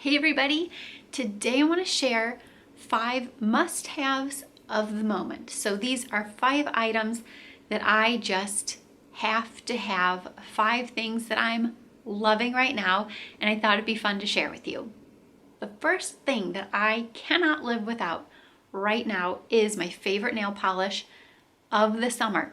Hey everybody, today I want to share 5 must-haves of the moment. So these are 5 items that I just have to have, 5 things that I'm loving right now, and I thought it'd be fun to share with you. The first thing that I cannot live without right now is my favorite nail polish of the summer.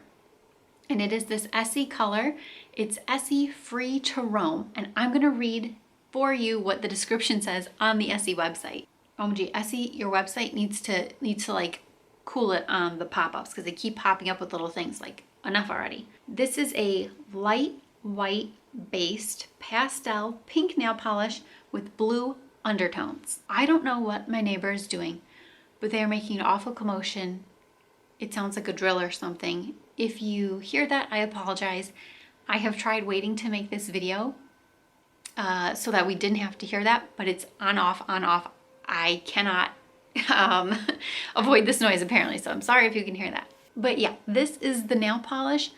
And it is this Essie color. It's Essie Free to Roam, and I'm going to read for you what the description says on the Essie website. OMG, Essie, your website needs to like cool it on the pop-ups because they keep popping up with little things like enough already. This is a light white based pastel pink nail polish with blue undertones. I don't know what my neighbor is doing, but they are making an awful commotion. It sounds like a drill or something. If you hear that, I apologize. I have tried waiting to make this video so that we didn't have to hear that, but it's on off. I cannot avoid this noise apparently, so I'm sorry if you can hear that. But yeah, this is the nail polish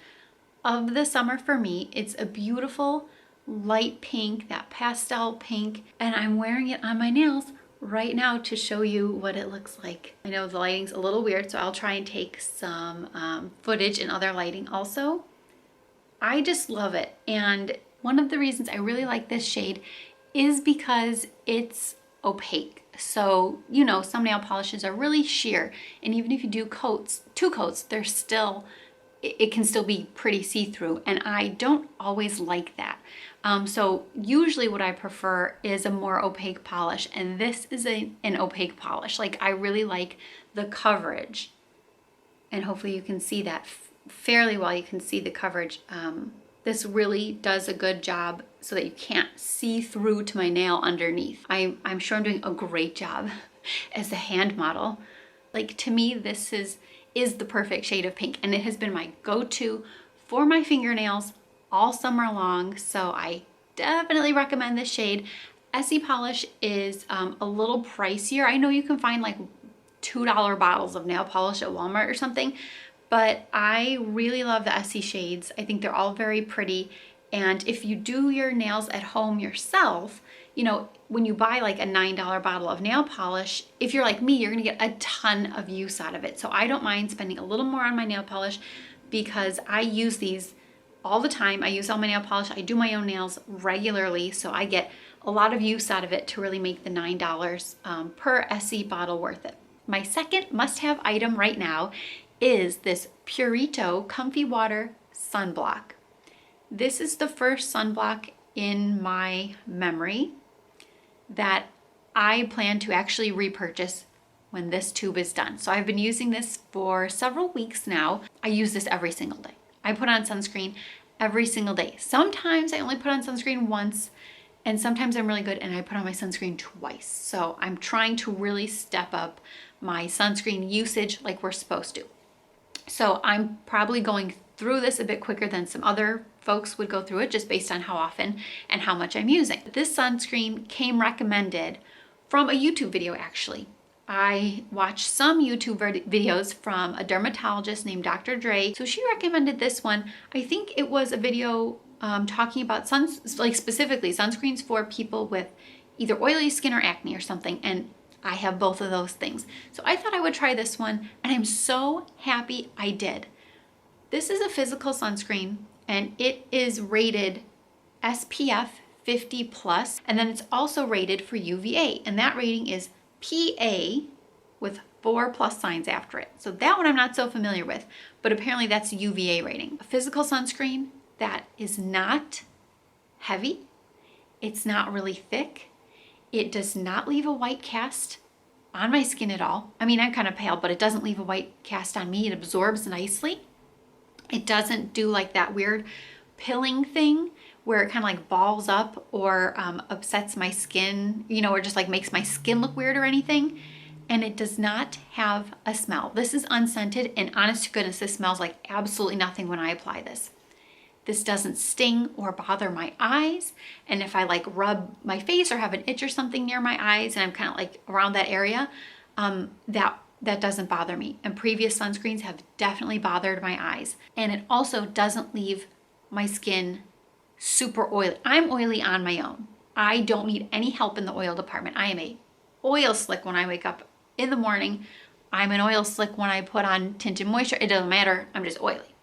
of the summer for me. It's a beautiful light pink, that pastel pink, and I'm wearing it on my nails right now to show you what it looks like. I know the lighting's a little weird, so I'll try and take some footage in other lighting also. I just love it, and one of the reasons I really like this shade is because it's opaque. So, you know, some nail polishes are really sheer, and even if you do two coats, they're still, it can still be pretty see-through, and I don't always like that. So usually what I prefer is a more opaque polish, and this is an opaque polish. Like, I really like the coverage, and hopefully you can see that fairly well. You can see the coverage. This really does a good job so that you can't see through to my nail underneath. I'm sure I'm doing a great job as a hand model. Like, to me, this is the perfect shade of pink, and it has been my go-to for my fingernails all summer long, so I definitely recommend this shade. Essie polish is a little pricier. I know you can find like $2 bottles of nail polish at Walmart or something, but I really love the Essie shades. I think they're all very pretty, and if you do your nails at home yourself, you know, when you buy like a $9 bottle of nail polish, if you're like me, you're gonna get a ton of use out of it. So I don't mind spending a little more on my nail polish because I use these all the time. I use all my nail polish. I do my own nails regularly, so I get a lot of use out of it to really make the $9 per Essie bottle worth it. My second must-have item right now is this Purito Comfy Water Sunblock. This is the first sunblock in my memory that I plan to actually repurchase when this tube is done. So I've been using this for several weeks now. I use this every single day. I put on sunscreen every single day. Sometimes I only put on sunscreen once, and sometimes I'm really good and I put on my sunscreen twice. So I'm trying to really step up my sunscreen usage like we're supposed to. So I'm probably going through this a bit quicker than some other folks would go through it, just based on how often and how much I'm using. This sunscreen came recommended from a YouTube video, actually. I watched some YouTube videos from a dermatologist named Dr. Dre. So she recommended this one. I think it was a video talking about specifically sunscreens for people with either oily skin or acne or something. And I have both of those things. So I thought I would try this one, and I'm so happy I did. This is a physical sunscreen, and it is rated SPF 50+, and then it's also rated for UVA, and that rating is PA with 4 plus signs after it. So that one I'm not so familiar with, but apparently that's UVA rating. A physical sunscreen that is not heavy, it's not really thick, it does not leave a white cast on my skin at all. I mean, I'm kind of pale, but it doesn't leave a white cast on me. It absorbs nicely. It doesn't do like that weird pilling thing where it kind of like balls up or upsets my skin, you know, or just like makes my skin look weird or anything. And it does not have a smell. This is unscented, and honest to goodness, this smells like absolutely nothing when I apply this. This doesn't sting or bother my eyes. And if I like rub my face or have an itch or something near my eyes and I'm kind of like around that area, that doesn't bother me. And previous sunscreens have definitely bothered my eyes. And it also doesn't leave my skin super oily. I'm oily on my own. I don't need any help in the oil department. I am a oil slick when I wake up in the morning. I'm an oil slick when I put on tinted moisture. It doesn't matter. I'm just oily.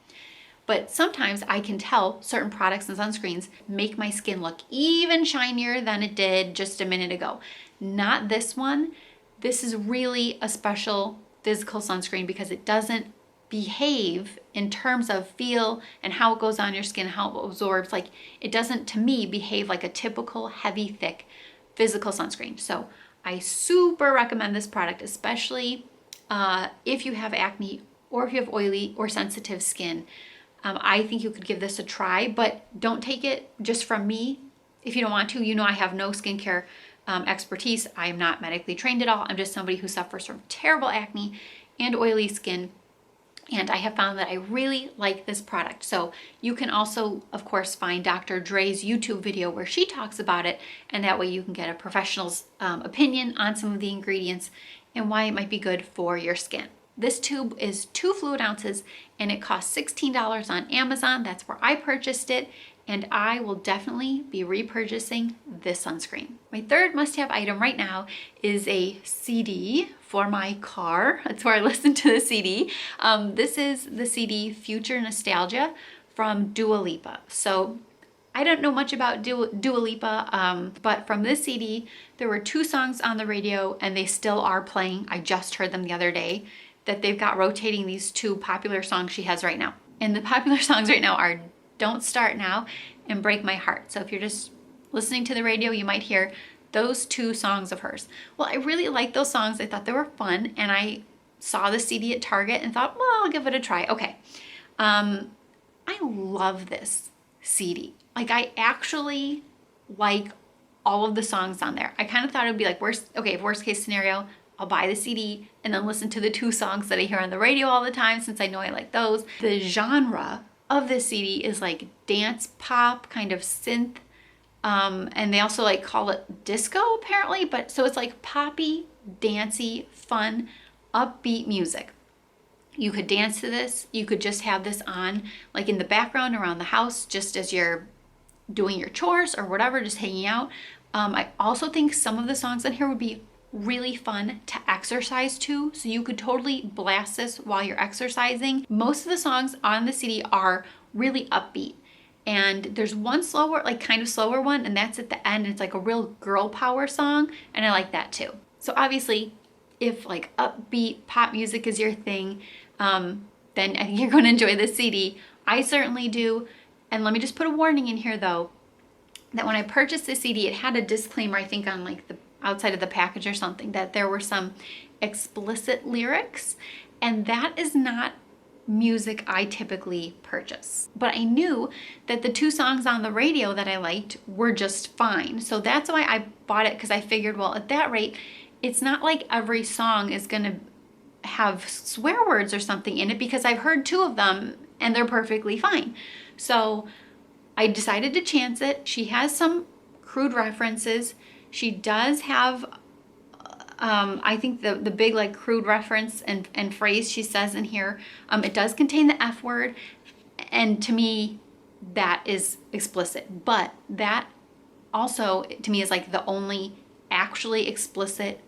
But sometimes I can tell certain products and sunscreens make my skin look even shinier than it did just a minute ago. Not this one. This is really a special physical sunscreen because it doesn't behave in terms of feel and how it goes on your skin, how it absorbs. Like, it doesn't, to me, behave like a typical heavy, thick physical sunscreen. So I super recommend this product, especially if you have acne or if you have oily or sensitive skin. I think you could give this a try, but don't take it just from me if you don't want to. You know, I have no skincare expertise. I am not medically trained at all. I'm just somebody who suffers from terrible acne and oily skin. And I have found that I really like this product. So you can also, of course, find Dr. Dre's YouTube video where she talks about it. And that way you can get a professional's opinion on some of the ingredients and why it might be good for your skin. This tube is 2 fluid ounces and it costs $16 on Amazon. That's where I purchased it. And I will definitely be repurchasing this sunscreen. My third must-have item right now is a CD for my car. That's where I listen to the CD. This is the CD Future Nostalgia from Dua Lipa. So I don't know much about Dua Lipa, but from this CD, there were 2 songs on the radio and they still are playing. I just heard them the other day, that they've got rotating these 2 popular songs she has right now. And the popular songs right now are Don't Start Now and Break My Heart. So if you're just listening to the radio, you might hear those 2 songs of hers. Well, I really like those songs. I thought they were fun, and I saw the CD at Target and thought, well, I'll give it a try. Okay. I love this CD. Like, I actually like all of the songs on there. I kind of thought it would be like worst case scenario, I'll buy the CD and then listen to the 2 songs that I hear on the radio all the time, since I know I like those. The genre of this CD is like dance pop, kind of synth, and they also like call it disco apparently, but so it's like poppy, dancey, fun, upbeat music. You could dance to this. You could just have this on like in the background around the house, just as you're doing your chores or whatever, just hanging out. I also think some of the songs on here would be really fun to exercise to, so you could totally blast this while you're exercising. Most of the songs on the CD are really upbeat, and there's one slower, like kind of slower one, and that's at the end. It's like a real girl power song, and I like that too. So obviously, if like upbeat pop music is your thing, then I think you're going to enjoy this CD. I certainly do. And let me just put a warning in here though, that when I purchased this CD, it had a disclaimer, I think on like the outside of the package or something, that there were some explicit lyrics, and that is not music I typically purchase. But I knew that the 2 songs on the radio that I liked were just fine. So that's why I bought it, because I figured, well, at that rate, it's not like every song is gonna have swear words or something in it, because I've heard 2 of them and they're perfectly fine. So I decided to chance it. She has some crude references. She does have, I think the big like crude reference and phrase she says in here, it does contain the F word. And to me, that is explicit. But that also, to me, is like the only actually explicit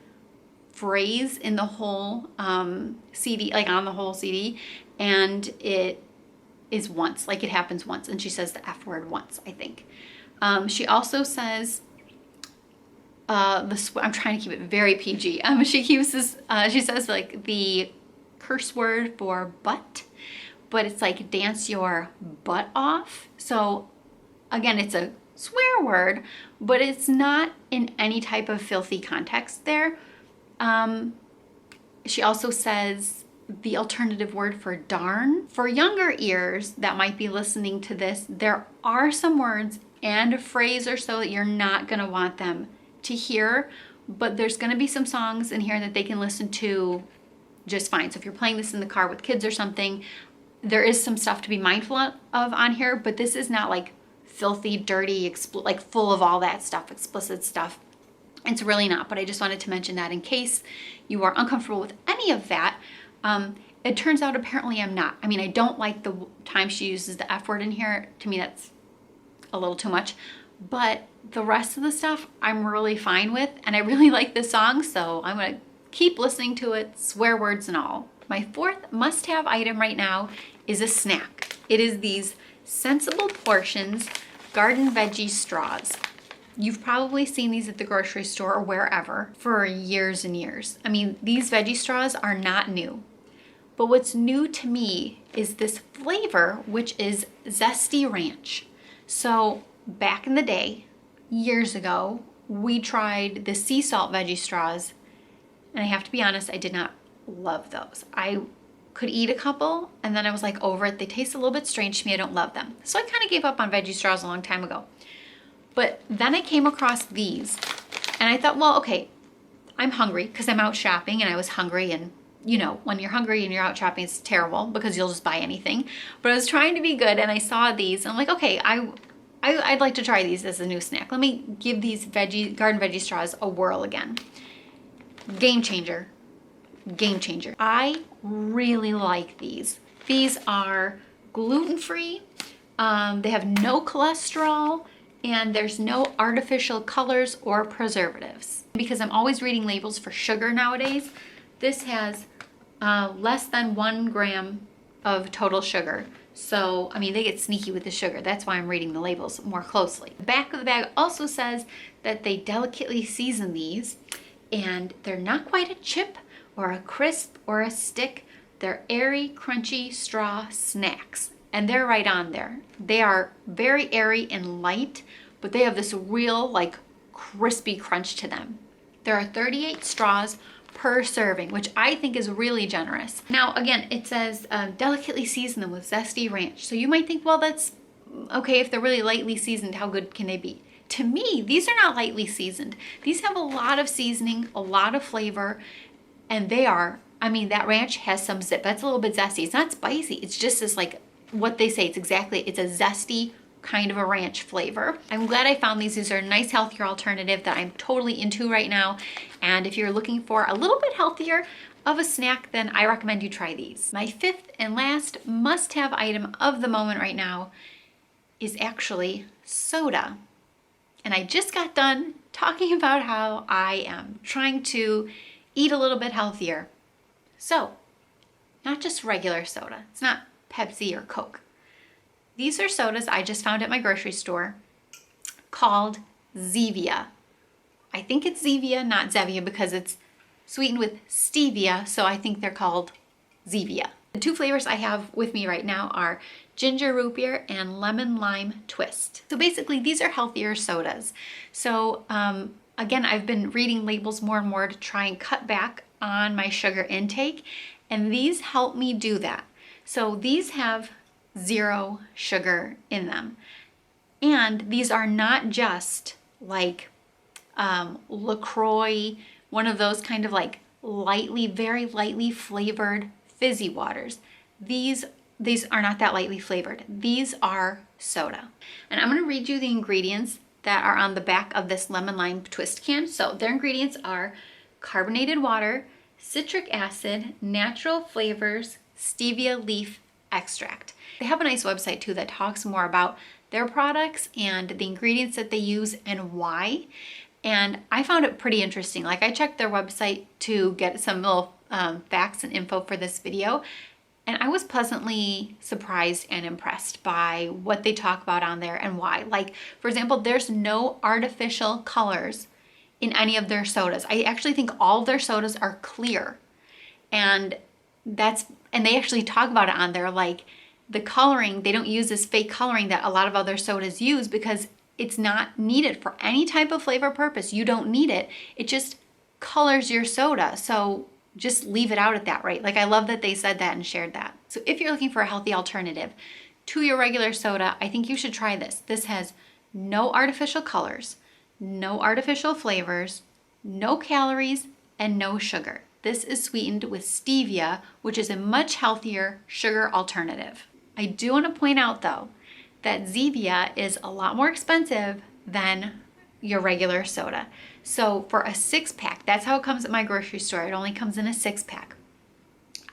phrase in the whole CD, like on the whole CD. And it is once, like it happens once. And she says the F word once, I think. She also says, I'm trying to keep it very PG. She says like the curse word for butt, but it's like dance your butt off. So again, it's a swear word, but it's not in any type of filthy context there. She also says the alternative word for darn. For younger ears that might be listening to this, there are some words and a phrase or so that you're not going to want them to hear, but there's going to be some songs in here that they can listen to just fine. So if you're playing this in the car with kids or something, there is some stuff to be mindful of on here, but this is not like filthy, dirty, like full of all that stuff, explicit stuff. It's really not, but I just wanted to mention that in case you are uncomfortable with any of that. It turns out apparently I'm not. I mean, I don't like the time she uses the F word in here. To me, that's a little too much. But the rest of the stuff I'm really fine with, and I really like this song, so I'm gonna keep listening to it, swear words and all. My fourth must-have item right now is a snack. It is these Sensible Portions garden veggie straws. You've probably seen these at the grocery store or wherever for years and years. I mean, these veggie straws are not new. But what's new to me is this flavor, which is zesty ranch. So back in the day, years ago, we tried the sea salt veggie straws, and I have to be honest, I did not love those. I could eat a couple and then I was like over it. They taste a little bit strange to me. I don't love them. So I kind of gave up on veggie straws a long time ago. But then I came across these and I thought, well, okay, I'm hungry because I'm out shopping and I was hungry, and you know, when you're hungry and you're out shopping, it's terrible because you'll just buy anything. But I was trying to be good and I saw these and I'm like, okay, I'd like to try these as a new snack. Let me give these garden veggie straws a whirl again. Game changer. Game changer. I really like these. These are gluten-free. They have no cholesterol, and there's no artificial colors or preservatives. Because I'm always reading labels for sugar nowadays, this has less than 1 gram of total sugar. So, I mean, they get sneaky with the sugar. That's why I'm reading the labels more closely. The back of the bag also says that they delicately season these, and they're not quite a chip or a crisp or a stick. They're airy, crunchy straw snacks. And they're right on there. They are very airy and light, but they have this real like crispy crunch to them. There are 38 straws per serving, which I think is really generous. Now, again, it says delicately season them with zesty ranch. So you might think, well, that's okay. If they're really lightly seasoned, how good can they be? To me, these are not lightly seasoned. These have a lot of seasoning, a lot of flavor, and they are, I mean, that ranch has some zip. That's a little bit zesty. It's not spicy. It's just this like what they say. It's a zesty kind of a ranch flavor. I'm glad I found these. These are a nice, healthier alternative that I'm totally into right now. And if you're looking for a little bit healthier of a snack, then I recommend you try these. My fifth and last must-have item of the moment right now is actually soda. And I just got done talking about how I am trying to eat a little bit healthier. So, not just regular soda. It's not Pepsi or Coke. These are sodas I just found at my grocery store called Zevia. I think it's Zevia, not Zevia, because it's sweetened with stevia, so I think they're called Zevia. The two flavors I have with me right now are ginger root beer and lemon lime twist. So basically these are healthier sodas. So again, I've been reading labels more and more to try and cut back on my sugar intake, and these help me do that. So these have 0 sugar in them. And these are not just like LaCroix, one of those kind of like very lightly flavored fizzy waters. These are not that lightly flavored. These are soda. And I'm going to read you the ingredients that are on the back of this lemon lime twist can. So their ingredients are carbonated water, citric acid, natural flavors, stevia leaf extract. They have a nice website too that talks more about their products and the ingredients that they use and why. And I found it pretty interesting. Like, I checked their website to get some little facts and info for this video, and I was pleasantly surprised and impressed by what they talk about on there and why. Like, for example, there's no artificial colors in any of their sodas. I actually think all of their sodas are clear. And they actually talk about it on there, like the coloring, they don't use this fake coloring that a lot of other sodas use because it's not needed for any type of flavor purpose. You don't need it. It just colors your soda. So just leave it out at that, right? Like, I love that they said that and shared that. So if you're looking for a healthy alternative to your regular soda, I think you should try this. This has no artificial colors, no artificial flavors, no calories, and no sugar. This is sweetened with stevia, which is a much healthier sugar alternative. I do want to point out though, that Zevia is a lot more expensive than your regular soda. So for a 6-pack, that's how it comes at my grocery store. It only comes in a 6-pack.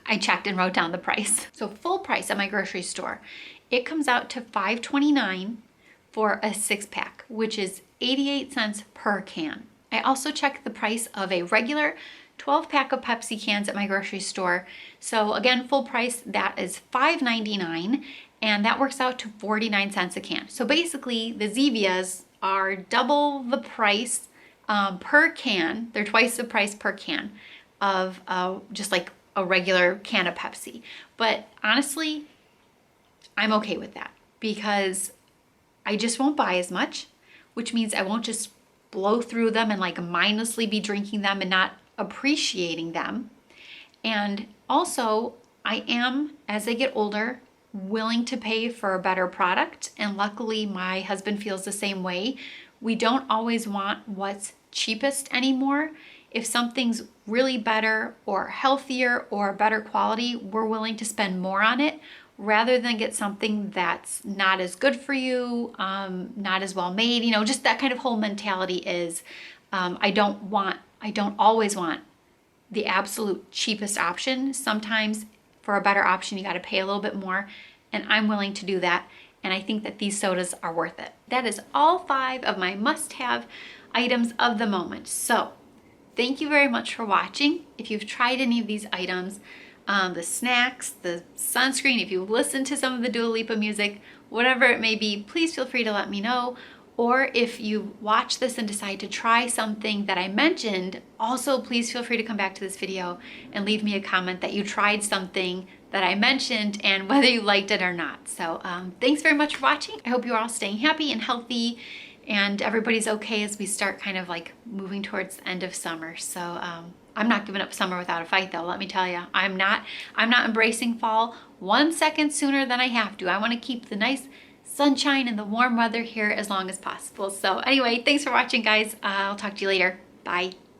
I checked and wrote down the price. So full price at my grocery store, it comes out to $5.29 for a 6-pack, which is 88 cents per can. I also checked the price of a regular 12 pack of Pepsi cans at my grocery store. So again, full price, that is $5.99, and that works out to 49 cents a can. So basically the Zevias are double the price per can. They're twice the price per can of just like a regular can of Pepsi. But honestly, I'm okay with that because I just won't buy as much, which means I won't just blow through them and like mindlessly be drinking them and not appreciating them. And also, I am, as I get older, willing to pay for a better product. And luckily, my husband feels the same way. We don't always want what's cheapest anymore. If something's really better or healthier or better quality, we're willing to spend more on it rather than get something that's not as good for you, not as well made. You know, just that kind of whole mentality is I don't always want the absolute cheapest option. Sometimes for a better option, you got to pay a little bit more, and I'm willing to do that. And I think that these sodas are worth it. That is all 5 of my must-have items of the moment. So thank you very much for watching. If you've tried any of these items, the snacks, the sunscreen, if you've listened to some of the Dua Lipa music, whatever it may be, please feel free to let me know. Or if you watch this and decide to try something that I mentioned, also please feel free to come back to this video and leave me a comment that you tried something that I mentioned and whether you liked it or not. So thanks very much for watching. I hope you're all staying happy and healthy and everybody's okay as we start kind of like moving towards the end of summer. So I'm not giving up summer without a fight though, let me tell you. I'm not embracing fall 1 second sooner than I have to. I want to keep the nice sunshine and the warm weather here as long as possible. So anyway, thanks for watching, guys. I'll talk to you later. Bye.